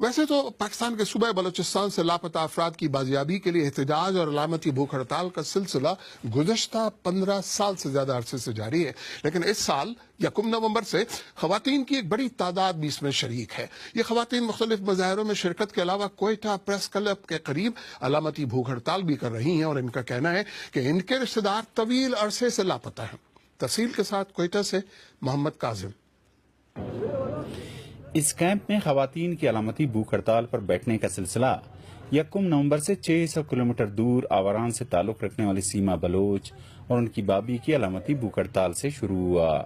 ویسے تو پاکستان کے صوبہ بلوچستان سے لاپتہ افراد کی بازیابی کے لیے احتجاج اور علامتی بھوک ہڑتال کا سلسلہ گزشتہ 15 سال سے زیادہ عرصے سے جاری ہے، لیکن اس سال 1 نومبر سے خواتین کی ایک بڑی تعداد بھی اس میں شریک ہے۔ یہ خواتین مختلف مظاہروں میں شرکت کے علاوہ کوئٹہ پریس کلب کے قریب علامتی بھوک ہڑتال بھی کر رہی ہیں، اور ان کا کہنا ہے کہ ان کے رشتہ دار طویل عرصے سے لاپتہ ہیں۔ تفصیل کے ساتھ کوئٹہ سے محمد کاظم۔ اس کیمپ میں خواتین کی علامتی بھوک ہڑتال پر بیٹھنے کا سلسلہ 1 نومبر سے 600 کلومیٹر دور آوران سے تعلق رکھنے والی سیما بلوچ اور ان کی بابی کی علامتی بھوک ہڑتال سے شروع ہوا۔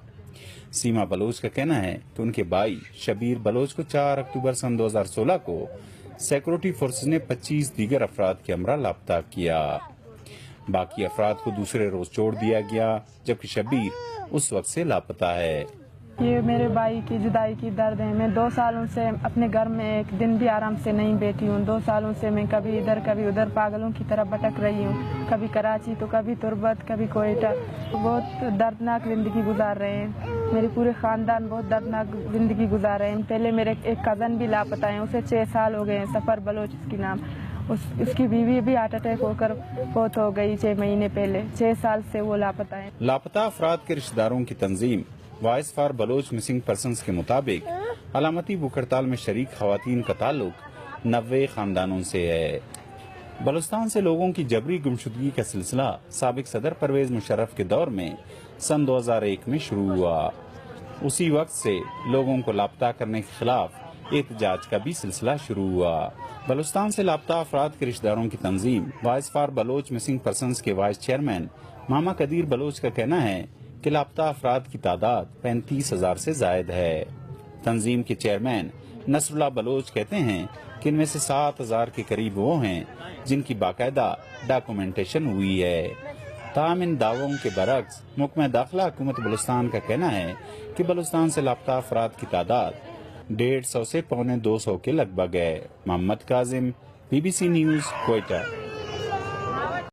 سیما بلوچ کا کہنا ہے کہ ان کے بھائی شبیر بلوچ کو 4 اکتوبر سن 2016 کو سیکورٹی فورسز نے 25 دیگر افراد کے ہمراہ لاپتہ کیا۔ باقی افراد کو دوسرے روز چھوڑ دیا گیا، جبکہ شبیر اس وقت سے لاپتہ ہے۔ یہ میرے بھائی کی جدائی کی درد ہے۔ میں 2 سالوں سے اپنے گھر میں ایک دن بھی آرام سے نہیں بیٹھی ہوں۔ 2 سالوں سے میں کبھی ادھر کبھی ادھر پاگلوں کی طرح بھٹک رہی ہوں، کبھی کراچی تو کبھی تربت، کبھی کوئٹہ۔ بہت دردناک زندگی گزار رہے ہیں، میرے پورے خاندان بہت دردناک زندگی گزار رہے ہیں۔ پہلے میرے ایک کزن بھی لاپتہ ہیں، اسے 6 سال ہو گئے ہیں، سفر بلوچ اس کی نام۔ اس کی بیوی بھی ہارٹ اٹیک ہو کر فوت ہو گئی 6 مہینے پہلے۔ 6 سال سے وہ لاپتہ ہیں۔ لاپتہ افراد کے رشتہ داروں کی تنظیم voice for Baloch missing persons کے مطابق علامتی بھوک ہڑتال میں شریک خواتین کا تعلق 90 خاندانوں سے ہے۔ بلوچستان سے لوگوں کی جبری گمشدگی کا سلسلہ سابق صدر پرویز مشرف کے دور میں سن 2001 میں شروع ہوا۔ اسی وقت سے لوگوں کو لاپتہ کرنے کے خلاف احتجاج کا بھی سلسلہ شروع ہوا۔ بلوچستان سے لاپتہ افراد کے رشتہ داروں کی تنظیم voice for Baloch missing persons کے وائس چیئرمین ماما قدیر بلوچ کا کہنا ہے کہ لاپتہ افراد کی تعداد 35,000 سے زائد ہے۔ تنظیم کے چیئرمین نصر اللہ بلوچ کہتے ہیں کہ ان میں سے 7,000 کے قریب وہ ہیں جن کی باقاعدہ ڈاکومنٹیشن ہوئی ہے۔ تاہم ان دعووں کے برعکس محکمہ داخلہ حکومت بلوچستان کا کہنا ہے کہ بلوچستان سے لاپتہ افراد کی تعداد 150 سے 250 کے لگ بھگ ہے۔ محمد کاظم، BBC نیوز، کوئٹہ۔